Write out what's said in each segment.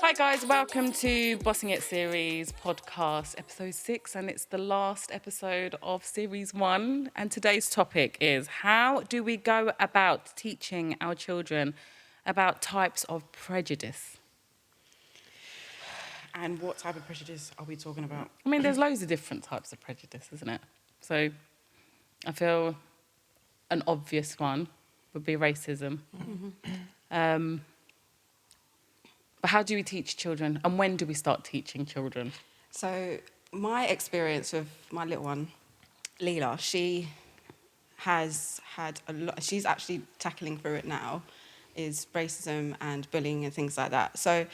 Hi guys, welcome to Bossing It Series podcast, episode 6, and it's the last episode of series 1. And today's topic is, how do we go about teaching our children about types of prejudice? And what type of prejudice are we talking about? I mean, there's loads of different types of prejudice, isn't it? So I feel an obvious one would be racism. But how do we teach children, and when do we start teaching children? So my experience with my little one, Lejla, she has had a lot, she's actually tackling through it now, is racism and bullying and things like that. So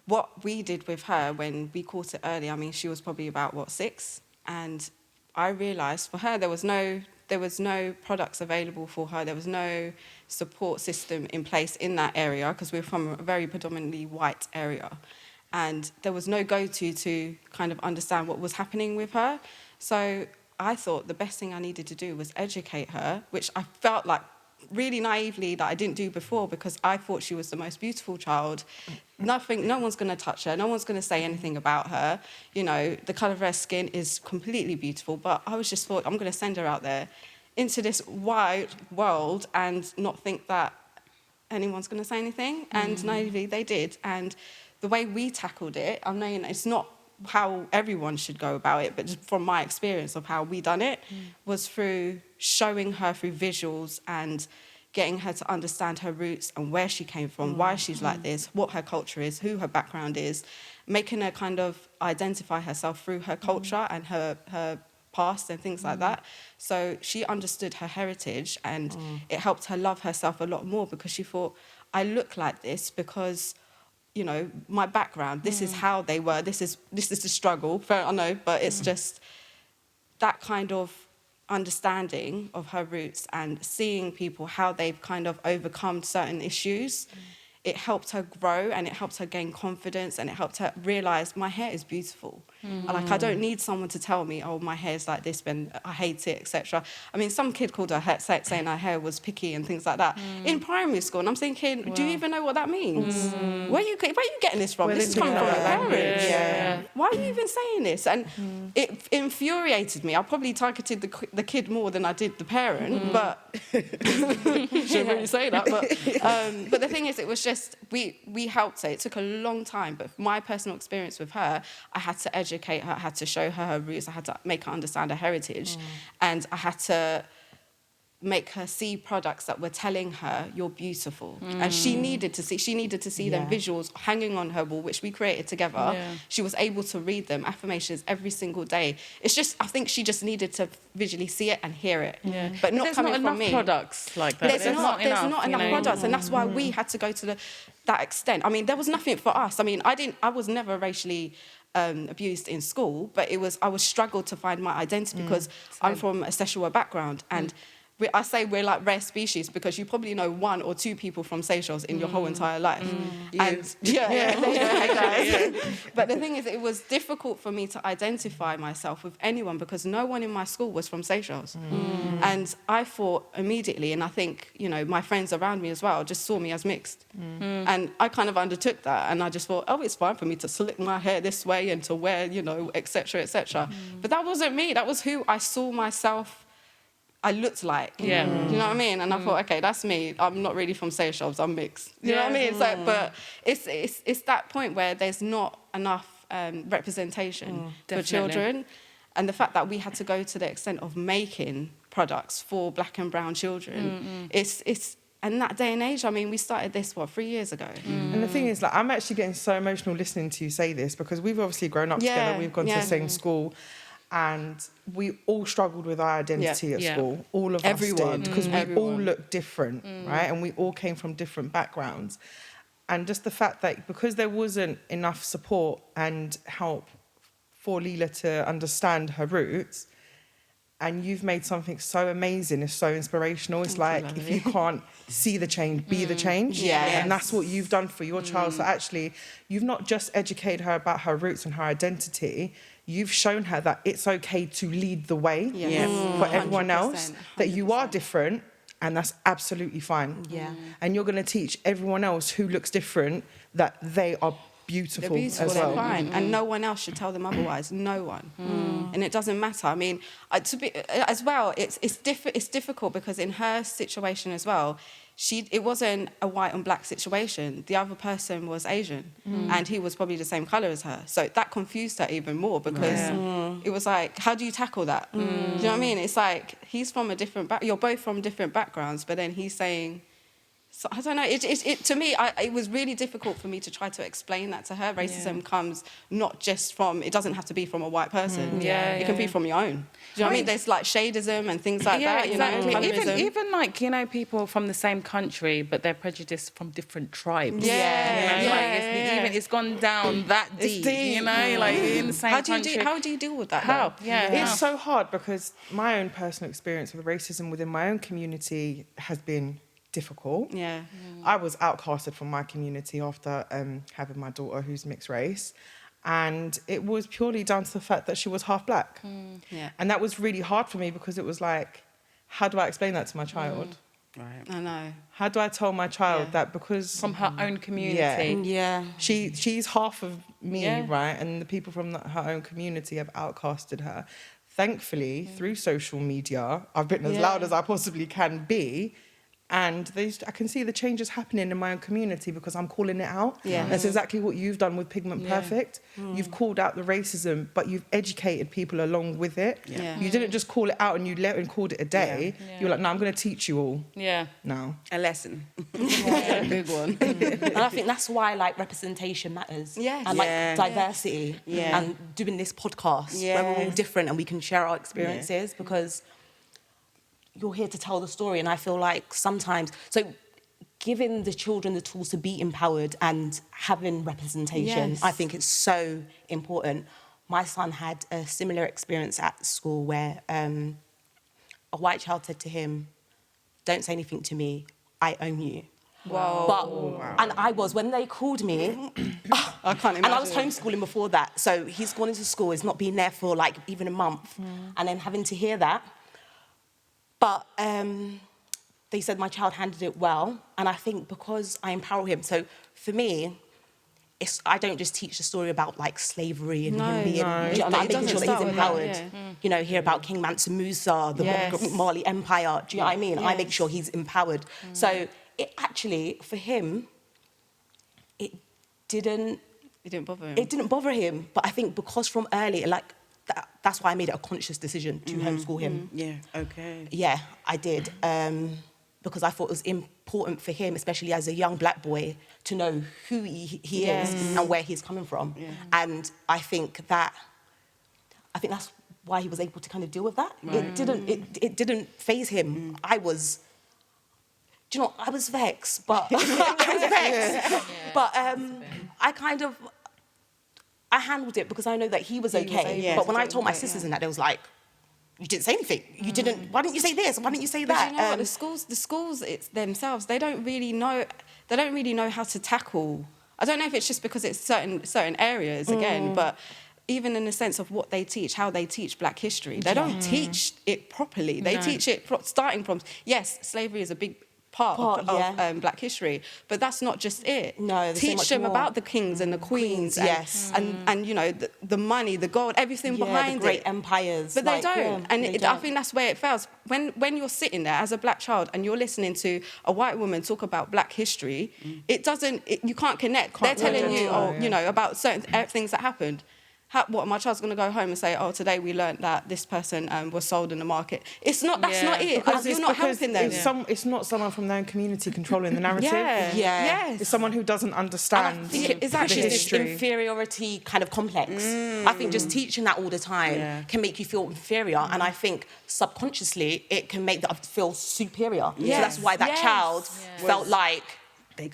what we did with her when we caught it early, I mean, she was probably about, 6? And I realised for her there was no products available for her. There was no support system in place in that area because we're from a very predominantly white area. And there was no go-to to kind of understand what was happening with her. So I thought the best thing I needed to do was educate her, which I felt like really naively that I didn't do before because I thought she was the most beautiful child. No one's going to touch her. No one's going to say anything about her. You know, the colour of her skin is completely beautiful. But I was just thought, I'm going to send her out there into this wide world and not think that anyone's going to say anything. And naively, they did. And the way we tackled it, I mean, it's not how everyone should go about it, but just from my experience of how we done it, was through showing her through visuals and getting her to understand her roots and where she came from, why she's like this, what her culture is, who her background is, making her kind of identify herself through her culture and her past and things like that. So she understood her heritage and it helped her love herself a lot more because she thought, I look like this because, you know, my background, this is how they were, this is the struggle, fair, I know, but it's just that kind of understanding of her roots and seeing people, how they've kind of overcome certain issues. It helped her grow and it helped her gain confidence and it helped her realise my hair is beautiful. Like, I don't need someone to tell me, oh, my hair's like this, when I hate it, etc. I mean, some kid called her hair, saying her hair was picky and things like that in primary school. And I'm thinking, do you even know what that means? Where are you getting this from? This is coming from your parents. Yeah. Why are you even saying this? And it infuriated me. I probably targeted the kid more than I did the parent, but shouldn't really say that. But the thing is, it was just, we helped her. It took a long time, but my personal experience with her, I had to educate her, I had to show her her roots, I had to make her understand her heritage, and I had to make her see products that were telling her you're beautiful. And she needed to see them visuals hanging on her wall, which we created together. She was able to read them, affirmations every single day. It's just, I think she just needed to visually see it and hear it, but not coming from me. There's not enough products like that. There's not enough products, and that's why we had to go to that extent. I mean, there was nothing for us. I mean, I was never racially abused in school, but I was struggled to find my identity because I'm from a Seychelles background, and I say we're like rare species because you probably know 1 or 2 people from Seychelles in your whole entire life. And hey guys. But the thing is, it was difficult for me to identify myself with anyone because no one in my school was from Seychelles. And I thought immediately, and I think, you know, my friends around me as well just saw me as mixed. And I kind of undertook that, and I just thought, oh, it's fine for me to slick my hair this way and to wear, you know, etc., etc. But that wasn't me. That was who I saw myself I looked like. Yeah. Do you know what I mean? And I thought, okay, that's me. I'm not really from Seychelles, I'm mixed. You know what I mean? So, but it's that point where there's not enough representation for children. And the fact that we had to go to the extent of making products for black and brown children, it's and that day and age, I mean, we started this, 3 years ago? And the thing is, like, I'm actually getting so emotional listening to you say this because we've obviously grown up together, we've gone to the same school, and we all struggled with our identity at school. All of us did, because we all look different, right? And we all came from different backgrounds. And just the fact that because there wasn't enough support and help for Lejla to understand her roots, and you've made something so amazing, it's so inspirational. It's like, if you can't see the change, be the change. And that's what you've done for your child. So actually, you've not just educated her about her roots and her identity, you've shown her that it's okay to lead the way for everyone else, that you are different, and that's absolutely fine. And you're going to teach everyone else who looks different that they are beautiful, they're as well. fine, and no one else should tell them otherwise. No one, and it doesn't matter. I mean, as well, it's difficult because in her situation as well, it wasn't a white and black situation. The other person was Asian, and he was probably the same color as her. So that confused her even more because it was like, how do you tackle that? Do you know what I mean? It's like he's from a different you're both from different backgrounds, but then he's saying. So, I don't know. To me, it was really difficult for me to try to explain that to her. Racism comes not just from. It doesn't have to be from a white person. It can be from your own. Do you know what I mean? There's like shadism and things like that. Exactly. You know, even like people from the same country, but they're prejudiced from different tribes. It's gone down that deep. You know, like in the same country. How do you deal with that? How? It's so hard because my own personal experience with racism within my own community has been difficult. I was outcasted from my community after having my daughter who's mixed race, and it was purely down to the fact that she was half black. And that was really hard for me because it was like, how do I explain that to my child? Right. I know. How do I tell my child that because from her own community, she's half of me, right? And the people from her own community have outcasted her. Thankfully, through social media, I've been as loud as I possibly can be. And I can see the changes happening in my own community because I'm calling it out. That's exactly what you've done with Pigment Perfect. You've called out the racism, but you've educated people along with it. You didn't just call it out and you called it a day. You're like, no, I'm going to teach you all. Now. A lesson. A big one. And I think that's why like representation matters. And like diversity. And doing this podcast where we're all different and we can share our experiences because you're here to tell the story. And I feel like sometimes, so giving the children the tools to be empowered and having representation, I think it's so important. My son had a similar experience at school where a white child said to him, don't say anything to me, I own you. And I was, when they called me, I can't imagine. And I was homeschooling before that. So he's gone into school, he's not been there for like even a month. And then having to hear that, but they said my child handled it well, and I think because I empower him. So for me, I don't just teach the story about like slavery and him being. I'm making sure that he's empowered. You know, hear about King Mansa Musa, the Mali Empire. Do you know what I mean? I make sure he's empowered. So it actually, for him, it didn't bother him. It didn't bother him, but I think because from early, like. That's why I made it a conscious decision to homeschool him. Yeah, I did. Because I thought it was important for him, especially as a young black boy, to know who he is and where he's coming from. And I think that's why he was able to kind of deal with that. It didn't faze him. I was vexed, but I handled it because I know that he was okay. But when I told my sisters and that, they was like, you didn't say anything. You didn't, why didn't you say this? Why didn't you say that? You know what? The schools themselves, they don't really know how to tackle. I don't know if it's just because it's certain areas again, but even in the sense of what they teach, how they teach Black history, they don't teach it properly. They teach it starting from, yes, slavery is a big part of Black history, but that's not just it. No, teach them about the kings and the queens, and you know the money, the gold, everything behind the great empires. But they don't, I think that's where it fails. When you're sitting there as a Black child and you're listening to a white woman talk about Black history, you can't connect. They're telling you, you know, about certain things that happened. My child's going to go home and say, oh, today we learnt that this person was sold in the market. That's not it. You're not helping them. It's not someone from their own community controlling the narrative. Yes. It's someone who doesn't understand. And I think it's actually this inferiority kind of complex. I think just teaching that all the time can make you feel inferior. And I think subconsciously it can make them feel superior. So that's why that child felt like,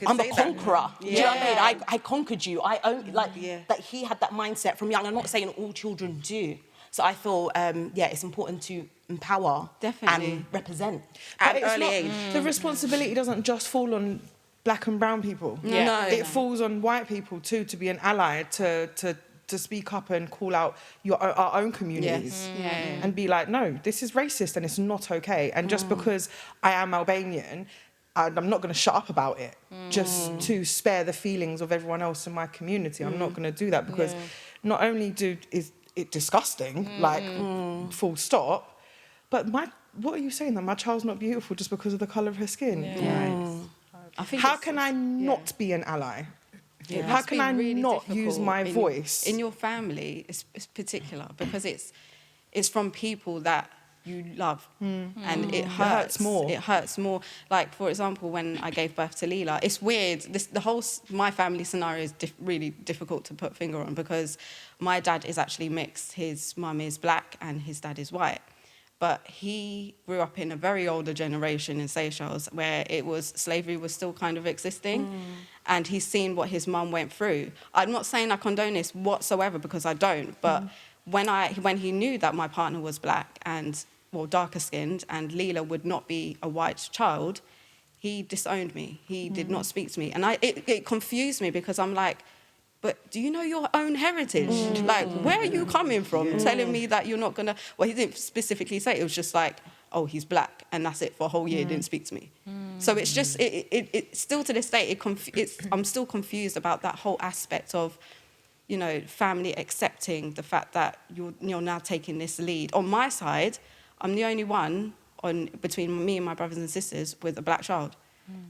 I'm a conqueror. Do you know what I mean? I conquered you. I own, that he had that mindset from young. I'm not saying all children do. So I feel, it's important to empower and represent at an early age. The responsibility doesn't just fall on Black and brown people. It falls on white people too, to be an ally, to speak up and call out our own communities and be like, no, this is racist and it's not okay. And just because I am Albanian, I'm not going to shut up about it just to spare the feelings of everyone else in my community. I'm not going to do that because not only is it disgusting, like full stop, but what are you saying, that my child's not beautiful just because of the colour of her skin? I think how can I not be an ally? How can I really not use my voice? In your family, it's particular because it's from people that you love, and it hurts more. It hurts more. Like, for example, when I gave birth to Lejla, it's weird. My family scenario is really difficult to put finger on because my dad is actually mixed. His mum is black and his dad is white. But he grew up in a very older generation in Seychelles where slavery was still kind of existing. And he's seen what his mum went through. I'm not saying I condone this whatsoever because I don't, but when he knew that my partner was black and, well, darker skinned, and Lejla would not be a white child, he disowned me. He did not speak to me. And it confused me because I'm like, but do you know your own heritage? Like, where are you coming from? Telling me that you're not going to... Well, he didn't specifically say it. It was just like, oh, he's black, and that's it for a whole year, didn't speak to me. So it's just... It still to this day, I'm still confused about that whole aspect of, you know, family accepting the fact that you're now taking this lead. On my side, I'm the only one between me and my brothers and sisters with a black child.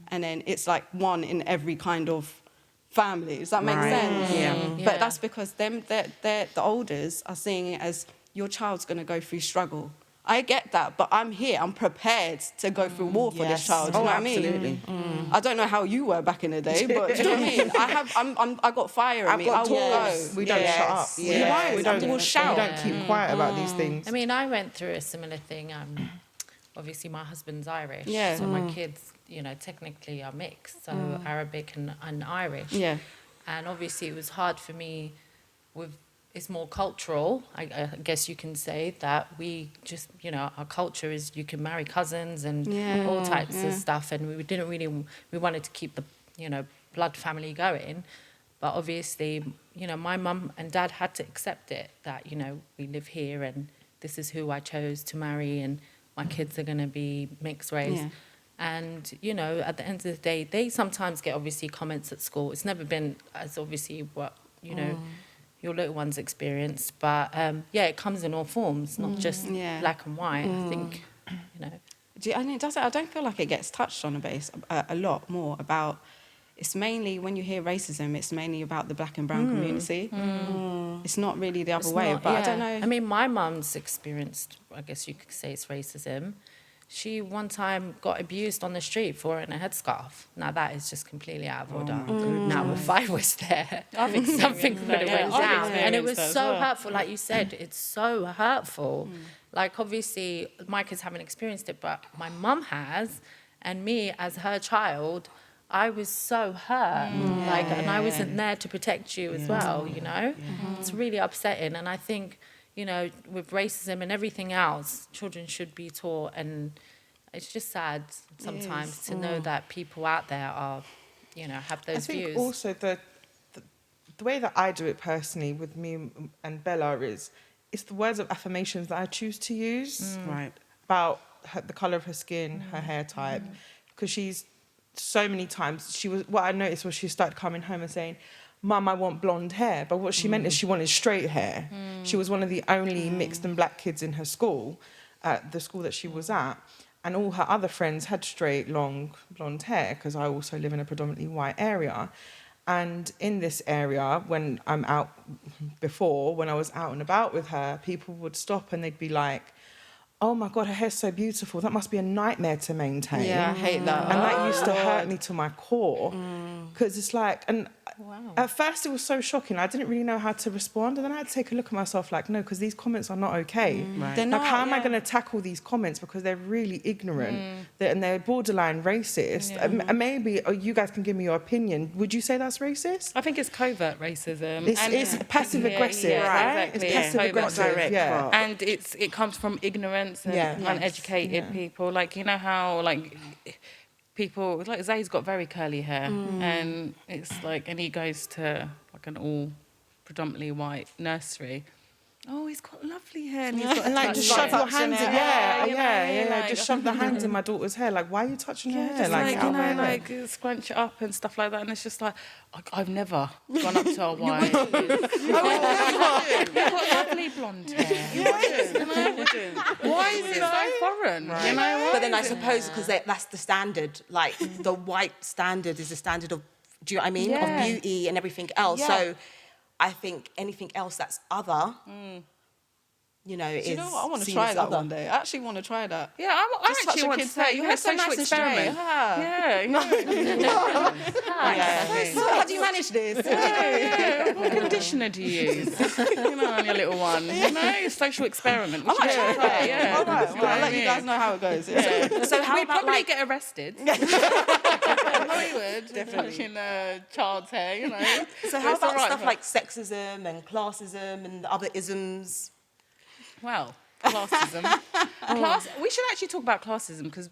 And then it's like one in every kind of family. Does that make sense? Yeah. But that's because the elders are seeing it as your child's going to go through struggle. I get that, but I'm here. I'm prepared to go through war for this child. Do you know what I mean? Absolutely. I don't know how you were back in the day, but do you know what I mean? I got fire in me. I will go. We don't shut up. Yes. We don't shout. We don't keep quiet about these things. I mean, I went through a similar thing. Obviously, my husband's Irish, so my kids, you know, technically are mixed, so Arabic and Irish. Yeah. And obviously, it was hard for me it's more cultural, I guess you can say, that we just, you know, our culture is you can marry cousins and all types of stuff, and we wanted to keep the, you know, blood family going. But obviously, you know, my mum and dad had to accept it, that, you know, we live here and this is who I chose to marry and my kids are going to be mixed race. Yeah. And, you know, at the end of the day, they sometimes get, obviously, comments at school. It's never been as obviously what, you know, your little ones experienced. But, yeah, it comes in all forms, not just black and white. I think, you know. I don't feel like it gets touched on a lot more about... It's mainly, when you hear racism, it's mainly about the black and brown community. It's not really the other way, but I don't know. I mean, my mum's experienced, I guess you could say it's racism. She one time got abused on the street for wearing a headscarf. Now, that is just completely out of order. Now, if I was there, I think something could have went down. And it was so hurtful. Like you said, it's so hurtful. Like, obviously, my kids haven't experienced it, but my mum has. And me, as her child... I was so hurt, and I wasn't there to protect you as well, you know? It's really upsetting, and I think, you know, with racism and everything else, children should be taught, and it's just sad sometimes to know that people out there are, you know, have those views. I think also the way that I do it personally with me and Bella is, it's the words of affirmations that I choose to use. Right. About the colour of her skin, her hair type, because she's... So many times what I noticed was she started coming home and saying, Mum, I want blonde hair. But what she meant is she wanted straight hair. She was one of the only mixed and black kids in her school, the school that she was at. And all her other friends had straight, long, blonde hair, because I also live in a predominantly white area. And in this area, when I was out and about with her, people would stop and they'd be like, oh my God, her hair's so beautiful. That must be a nightmare to maintain. Yeah, I hate that. And that used to hurt me to my core. Because it's like, and at first it was so shocking. I didn't really know how to respond. And then I had to take a look at myself like, no, because these comments are not okay. Right. They're not, how am I going to tackle these comments? Because they're really ignorant. And they're borderline racist. And maybe you guys can give me your opinion. Would you say that's racist? I think it's covert racism. It's passive-aggressive, right? Exactly. It's passive-aggressive, And it comes from ignorance and uneducated people. Like, you know how, like... People, like Zay's got very curly hair and it's like, and he goes to like an all predominantly white nursery Oh, he's got lovely hair. And, he's got and like, just shove your hands in. Like, just shove the hands in my daughter's hair. Like, why are you touching her hair? Just like scrunch it up and stuff like that. And it's just like, I've never gone up to a wife. You've got lovely blonde hair. You wouldn't. Why is it so foreign? Right. You know, but then I suppose because that's the standard. Like the white standard is the standard of, do you know what I mean? Yeah. Of beauty and everything else. Yeah. So I think anything else that's other, you know, is. Do you know what? I want to seen try as that other. one day. I actually want to try that. Yeah, I Just actually touch a want to kid's say, hair. you Your had hair's so social nice and straight. experiment. Yeah. So how do you manage this? What conditioner do you use? You know, on your little one. You know, social experiment. We should actually try it. Yeah. All right, well, I'll let you guys know how it goes. Yeah. So how We'd about probably like get arrested. Hollywood, touching a child's hair, you know. So how It's about alright, stuff but- like sexism and classism and other isms? Well, classism. We should actually talk about classism because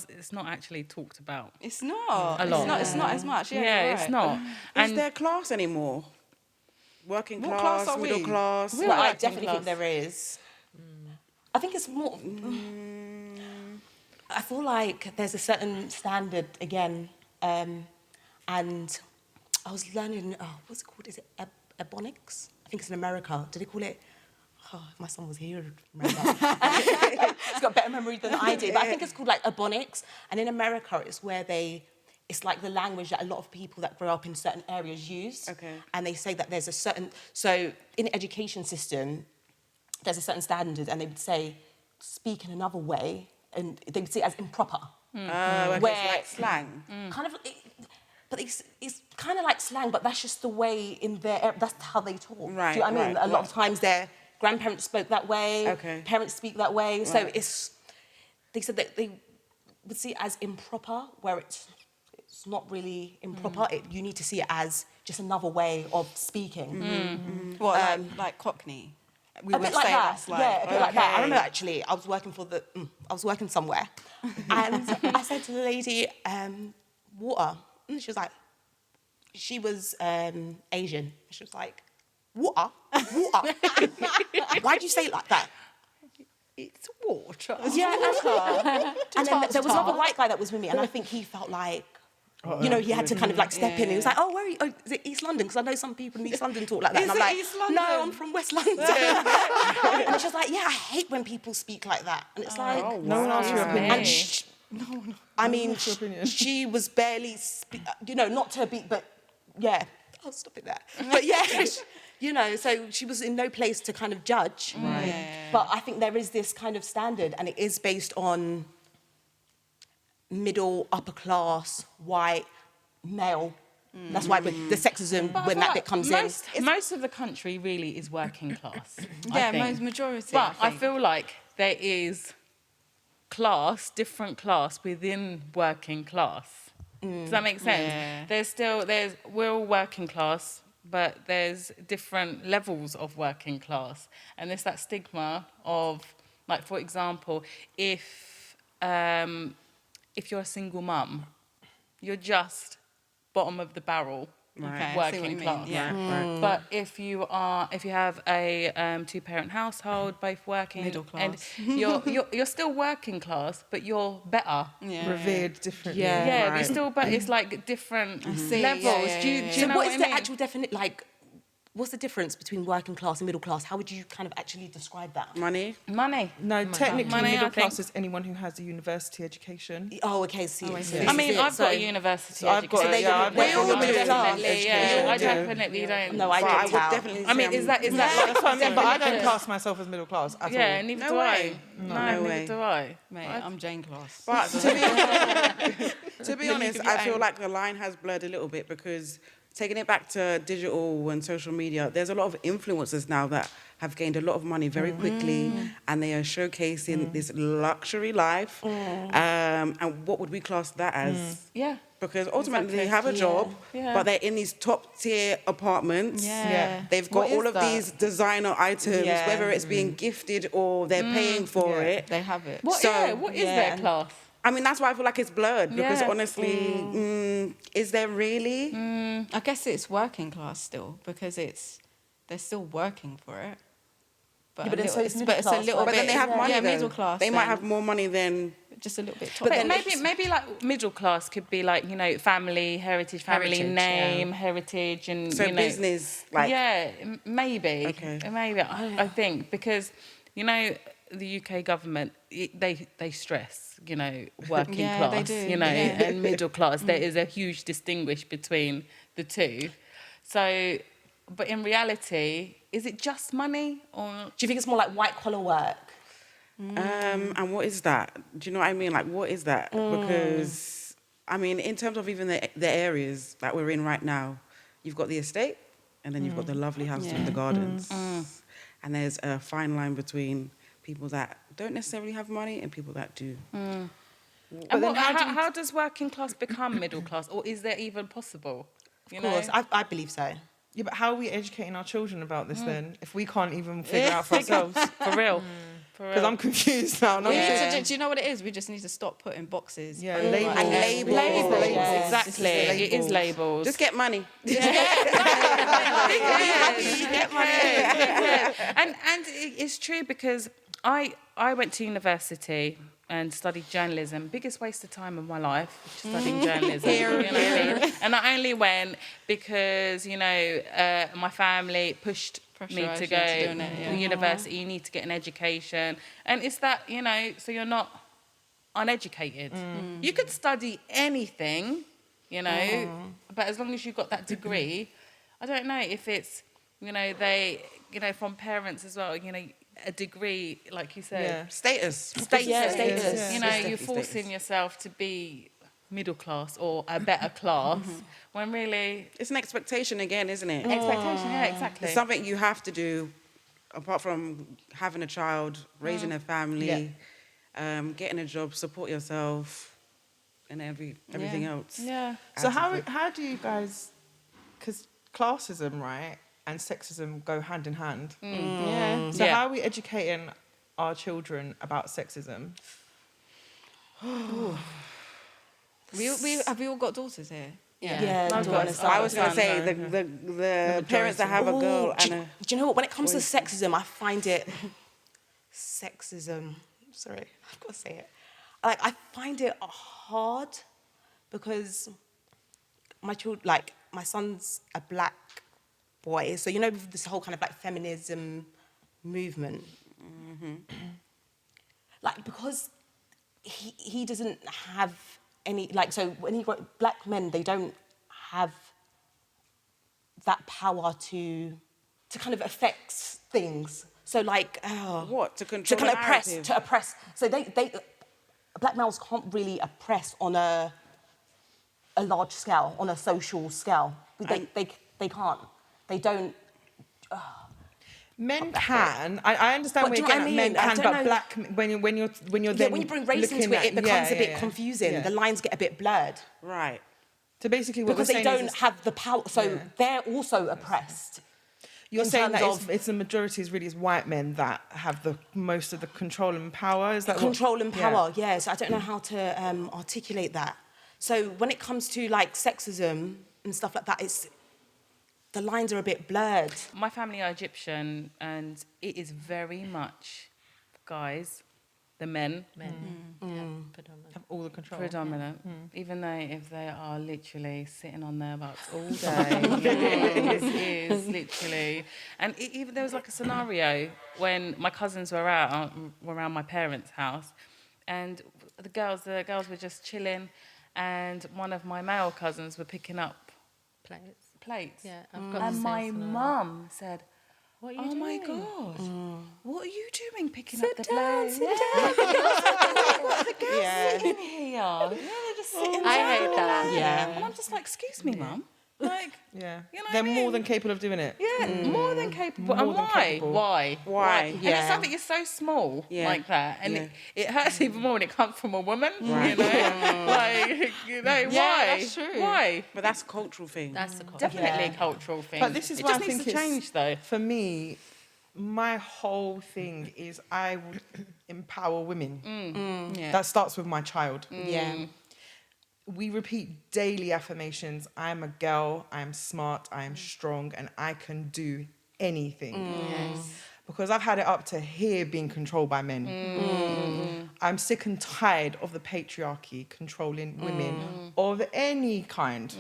it's not actually talked about. It's not. A lot. It's not as much. Yeah, Yeah, you're it's right. not. Is there class anymore? Working What class, class are middle we? class. We're Well, I working definitely class. think there is. I think it's more. I feel like there's a certain standard again, and I was learning. Oh, what's it called? Is it ebonics? I think it's in America. Do they call it? Oh, if my son was here, he'd remember. He's got better memory than I do. But I think it's called like ebonics, and in America, it's where it's like the language that a lot of people that grow up in certain areas use. Okay. And they say that there's a certain... So in the education system, there's a certain standard, and they would say, speak in another way, and they would see it as improper. Okay, Where- it's like slang. Kind of... But it's kind of like slang, but that's just the way in their... That's how they talk. Right, Do you know what I mean? right, A lot of times their grandparents spoke that way. Okay. Parents speak that way. So Right. They said that they would see it as improper, where it's not really improper. You need to see it as just another way of speaking. What, like Cockney? We A would bit like say that. that's like, Yeah, a bit like that. I okay. remember actually, I was working somewhere, and I said to the lady, water. And she was like, she was Asian. She was like, water? Water? Why'd you say it like that? It's water. Yeah, and then there was another white guy that was with me, and I think he felt like, you know, he had to kind of like step in. He was like, "Oh, where are you? Oh, is it East London? Because I know some people in East London talk like that." Is and I'm it like, East London? "No, I'm from West London." And she was like, "Yeah, I hate when people speak like that." And it's like, No one asked your opinion. and I mean, she was barely, you know, not to be, but yeah, I'll stop it there. But yeah, you know, so she was in no place to kind of judge. Right. Yeah. But I think there is this kind of standard, and it is based on middle, upper class, white, male. That's why with the sexism, But I when feel that like bit comes most of the country really is working class. Yeah, I think. most majority. But I think. feel like there is different class within working class. Does that make sense? Yeah. We're all working class, but there's different levels of working class. And there's that stigma of, like, for example, if you're a single mum, you're just bottom of the barrel. Right. Okay, I see Working what you mean, class. yeah. Right. But if you have a two-parent household, both working, Middle class. and you're still working class, but you're better. Yeah. Revered differently. Yeah, Right. we still, but it's like different see, levels. yeah, Do you yeah, So know what what is I the mean? actual definition, like, what's the difference between working class and middle class? How would you kind of actually describe that? Money. Money. No, technically, Money, I middle think. class is anyone who has a university education. Oh, okay, see. I see. this I mean, is it. I've got a university I've got education. it, yeah, I've We got all a do. university Definitely, education. yeah. I do. definitely don't. No, I But I don't would tell. definitely say I mean, is that That's what I'm saying, but I don't class myself as middle class at Yeah, all. neither No do way. I. No neither way. do I. Mate, I'm Jane class. But to be honest, I feel like the line has blurred a little bit because taking it back to digital and social media, there's a lot of influencers now that have gained a lot of money very quickly and they are showcasing this luxury life. And what would we class that as? Yeah. Because ultimately they Exactly. have a job, Yeah. but they're in these top tier apartments. Yeah. They've What got is all of that? these designer items, Yeah. whether it's being gifted or they're paying for it. They have it. What is their class? I mean, that's why I feel like it's blurred because Yeah. honestly, is there really? I guess it's working class still because they're still working for it. but, yeah, but it's it's a middle class, little But bit. then they have money. Yeah, though. middle class. They might have more money than. Just a little bit top. But then maybe like middle class could be like, you know, family, heritage, name, heritage, and So you know, business, like. yeah, maybe. Okay. Maybe I think because, you know, the UK government they stress, you know, working class, they do. you know, and middle class. There is a huge distinguish between the two. So, but in reality, is it just money or Do you think it's more like white collar work? And what is that? Do you know what I mean? Like, what is that? Because, I mean, in terms of even the areas that we're in right now, you've got the estate, and then you've got the lovely houses with the gardens. And there's a fine line between people that don't necessarily have money and people that do. And then how does working class become middle class, or is that even possible? Of course, I believe so. Yeah, but how are we educating our children about this then? If we can't even figure out for ourselves? For real. Because I'm confused now. We need to do you know what it is? We just need to stop putting boxes. Yeah, over labels. and Labels. Labels, Yes. exactly. It is labels. Just get money. And it's true because I went to university and studied journalism. Biggest waste of time of my life, studying journalism. You know what I mean? And I only went because, you know, my family pushed me to go to university. You need to get an education. And it's that, you know, so you're not uneducated. You could study anything, you know, but as long as you've got that degree, I don't know if it's, you know, they, you know, from parents as well, you know, a degree, like you said. Yeah. Status. Status. You know, It's you're definitely forcing status. yourself to be middle class or a better class when really... It's an expectation again, isn't it? Expectation, yeah, exactly. It's something you have to do, apart from having a child, raising a family, getting a job, support yourself, and everything else. Yeah. So how do you guys... Because classism, right, and sexism go hand in hand. Yeah. So how are we educating our children about sexism? Have we all got daughters here? Yeah, I've got a son. I was going to say, the parents that have a girl and a... Do you know what? When it comes to sexism, I find it... Sexism. Sorry, I've got to say it. Like, I find it hard because my son's a black boy. So, you know, with this whole kind of like feminism movement. Like, because he doesn't have any, like, so when black men, they don't have that power to kind of affect things. So like, What? To control to kind the of narrative? oppress. So they black males can't really oppress on a large scale, on a social scale. They can't. They don't. Men can. I understand But where do you're you know getting what I at. mean? Men I can, don't but know. black when you're Yeah, then when you bring race looking into it, at- it becomes a bit yeah. confusing. Yeah. The lines get a bit blurred Right. So basically, what because we're they saying don't is have the power. So they're also oppressed. you're in saying that terms it's the majority is really white men that have the most of the control and power. Is that Control and Yeah. power, yes. I don't know how to articulate that. So when it comes to like sexism and stuff like that, the lines are a bit blurred. My family are Egyptian, and it is very much, guys, the men, Predominant. Have all the control. predominant. Even though if they are literally sitting on their butts all day, it is literally. And even there was like a scenario when my cousins were around my parents' house, and the girls were just chilling, and one of my male cousins were picking up plates. Yeah, I've got And the my same scenario. mum said, What are you "Oh my doing? God, what are you doing picking Sit up the down, plates? sit What are the girls sitting here? Yeah, they're just sitting I down. hate that. Yeah. And I'm just like, excuse me, mum. Like, Yeah, You know what they're I mean? more than capable of doing it. yeah, more than capable. More And than why? capable. Why? Why? And Yeah. it's something that's so small like that. And Yeah. it hurts even more when it comes from a woman, you know? Like, you know, why? that's true. Why? But that's a cultural thing. That's the culture. Definitely Yeah. a cultural thing. But this is it why just I needs think to change, though. for me, my whole thing is I would empower women. Yeah. That starts with my child. Yeah. We repeat daily affirmations. I am a girl, I am smart, I am strong, and I can do anything. because I've had it up to here being controlled by men. I'm sick and tired of the patriarchy controlling women of any kind,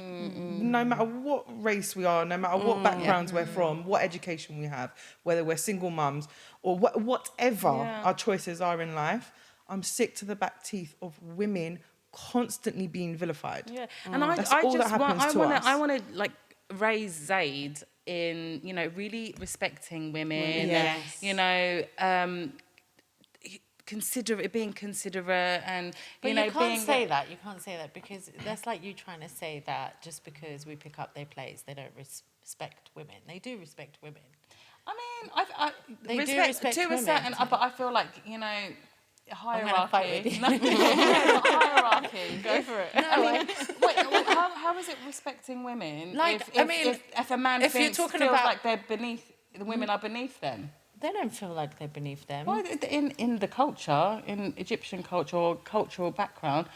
no matter what race we are, no matter what backgrounds we're from, what education we have, whether we're single mums or whatever our choices are in life. I'm sick to the back teeth of women constantly being vilified. Yeah, and I just want to like raise Zaid in, you know, really respecting women, and, you know, being considerate, and you can't say that. You can't say that, because that's like you trying to say that just because we pick up their plates, they don't respect women. They do respect women. I mean, they do respect to women, a certain, but I feel like, you know, hierarchy. Hierarchy. Go for it. No, I mean, wait, how is it respecting women? Like, if a man feels like they're beneath, the women are beneath them. They don't feel like they're beneath them. Well, in the culture, in Egyptian culture or cultural background,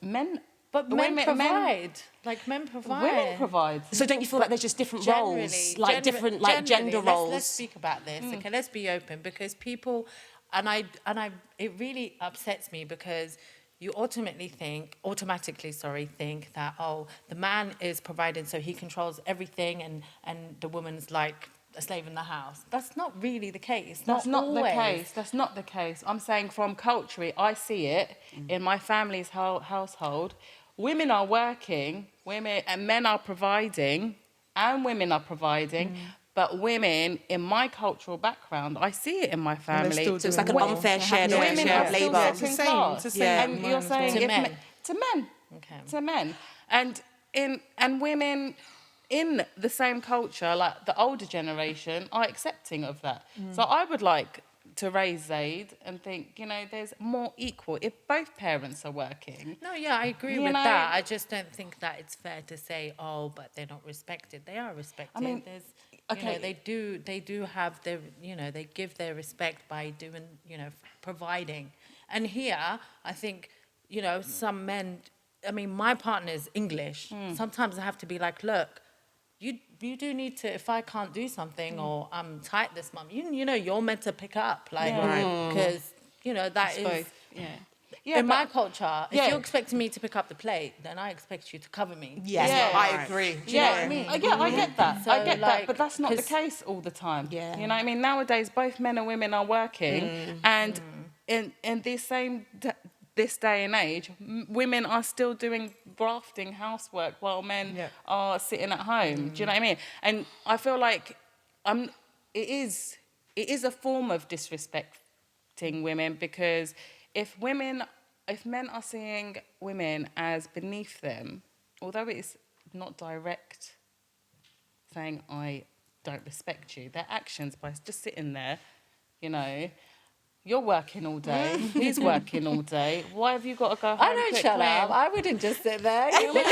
men. But men provide. Men provide. Women provide. So don't you feel like there's just different roles, like different gender roles? Let's speak about this. Okay, let's be open, because people. And it really upsets me, because you automatically think that, oh, the man is providing, so he controls everything, and the woman's like a slave in the house. That's not really the case. That's not the case. That's not the case. I'm saying from culturally, I see it in my family's household. Women are working, and men are providing, and women are providing. But women, in my cultural background, I see it in my family. So it's like an unfair share of labour. It's the same. And you're saying to men. To men. Okay. To men. And women in the same culture, like the older generation, are accepting of that. So I would like to raise Zaid and think, you know, there's more equal if both parents are working. No, yeah, I agree with that. I just don't think that it's fair to say, oh, but they're not respected. They are respected. I mean, they do have their, you know, they give their respect by doing, you know, providing. And here, I think, you know, some men, I mean, my partner's English. Sometimes I have to be like, look, you do need to, if I can't do something or I'm tight this month, you know, you're meant to pick up, like, because, you know, that is... Both. Yeah, in my culture, if you're expecting me to pick up the plate, then I expect you to cover me. I agree. Do you know what I mean? I get that. So, I get that, but that's not the case all the time. Yeah. You know what I mean? Nowadays, both men and women are working, and in this day and age, women are still doing grafting housework while men are sitting at home. Do you know what I mean? And I feel like it is a form of disrespecting women, because if men are seeing women as beneath them, although it's not direct saying I don't respect you, their actions by just sitting there, you know, you're working all day, he's working all day, why have you got to go home? I don't shut up. I wouldn't just sit there. You know what I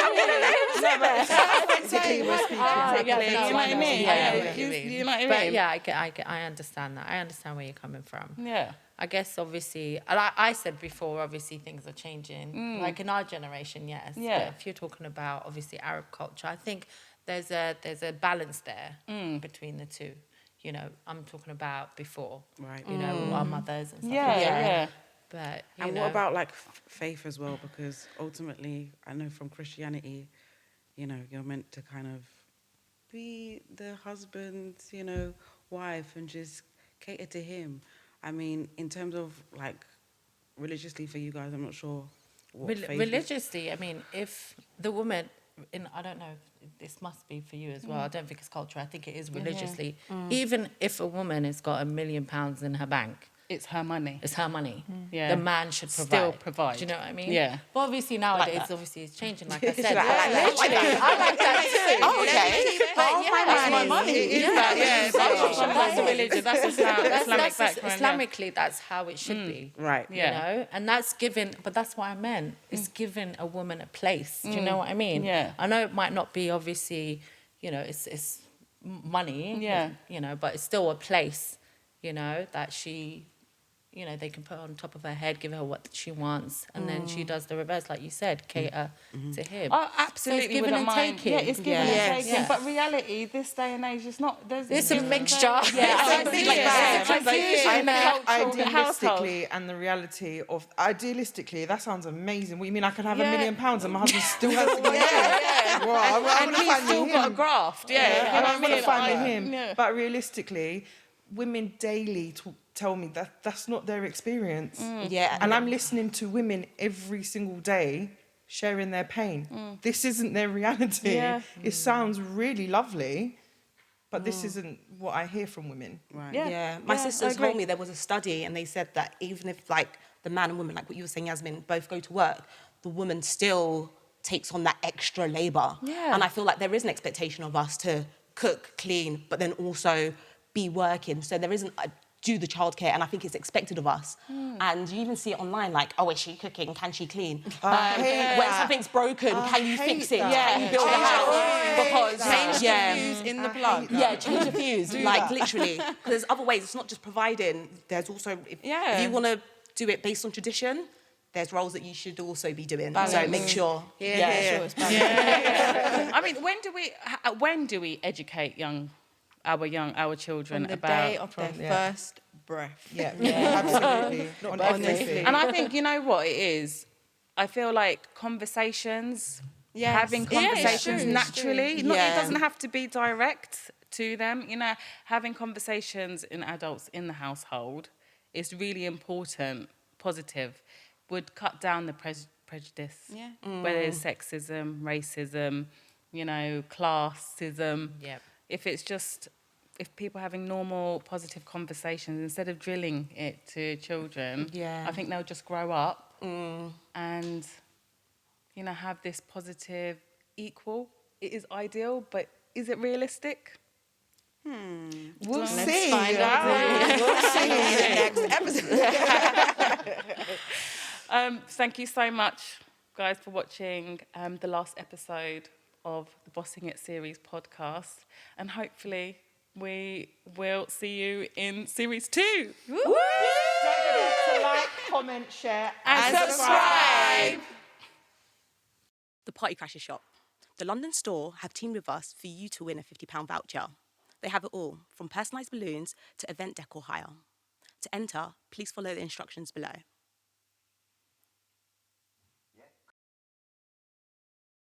mean? But yeah, I understand that. I understand where you're coming from. Yeah. I guess obviously, like I said before, obviously things are changing. Like in our generation, yes. Yeah. But if you're talking about obviously Arab culture, I think there's a balance there between the two. You know, I'm talking about before, right? You know, our mothers and stuff. Yeah. But what about like faith as well? Because ultimately, I know from Christianity, you know, you're meant to kind of be the husband's, you know, wife and just cater to him. I mean, in terms of like religiously for you guys, I'm not sure what faith religiously is. I mean, if the woman, I don't know, this must be for you as well. I don't think it's culture. I think it is religiously. Even if a woman has got £1 million in her bank, it's her money. It's her money. Yeah. The man should provide. Still provide. Do you know what I mean? Yeah. But obviously nowadays, like obviously it's changing. Like I said, I like that too. Oh, okay. That's my money. It is that. Yeah. That's a religion. That's Islamic background. Islamically, that's how it should be. Right. You know, and that's given. But that's what I meant. It's giving a woman a place. Do you know what I mean? Yeah. I know it might not be obviously, you know, it's money. Yeah. You know, but it's still a place. You know, that she you know, they can put it on top of her head, give her what she wants, and then she does the reverse, like you said, cater to him. Oh, absolutely. So it's giving and taking. Yeah, it's giving and taking. Yeah. But reality, this day and age, it's not. It's a mixture. Yeah, idealistically, and the reality of idealistically, that sounds amazing. What you mean? I could have £1 million and my husband still has to get and he's still got a graft. I'm going to find him. But realistically, women daily tell me that that's not their experience. And I'm listening to women every single day sharing their pain. This isn't their reality. It sounds really lovely, but this isn't what I hear from women. Right. My sisters told me there was a study, and they said that even if like the man and woman, like what you were saying, Yasmin, both go to work, the woman still takes on that extra labour. And I feel like there is an expectation of us to cook, clean, but then also be working. So there isn't do the childcare, and I think it's expected of us. And you even see it online, like, oh, is she cooking? Can she clean? When something's broken, can you fix it? Can you build a house? Because change the fuse in the plug. Change the fuse, like literally. Because there's other ways. It's not just providing. There's also if you want to do it based on tradition, there's roles that you should also be doing. So make sure. I mean, when do we educate our children from the about day of their first breath? Absolutely. Honestly. And I think, you know what it is? I feel like conversations, having conversations naturally, it doesn't have to be direct to them. You know, having conversations in adults in the household is really important, positive, would cut down the prejudice, whether it's sexism, racism, you know, classism. If people are having normal, positive conversations, instead of drilling it to children, I think they'll just grow up and, you know, have this positive, equal. It is ideal, but is it realistic? We'll see. Let's find out. We'll see in the next episode. Thank you so much, guys, for watching the last episode of the Bossing It series podcast, and hopefully we will see you in series 2. Don't forget to like, comment, share, and subscribe. The Party Crashers shop. The London store have teamed with us for you to win a £50 voucher. They have it all, from personalised balloons to event decor hire. To enter, please follow the instructions below.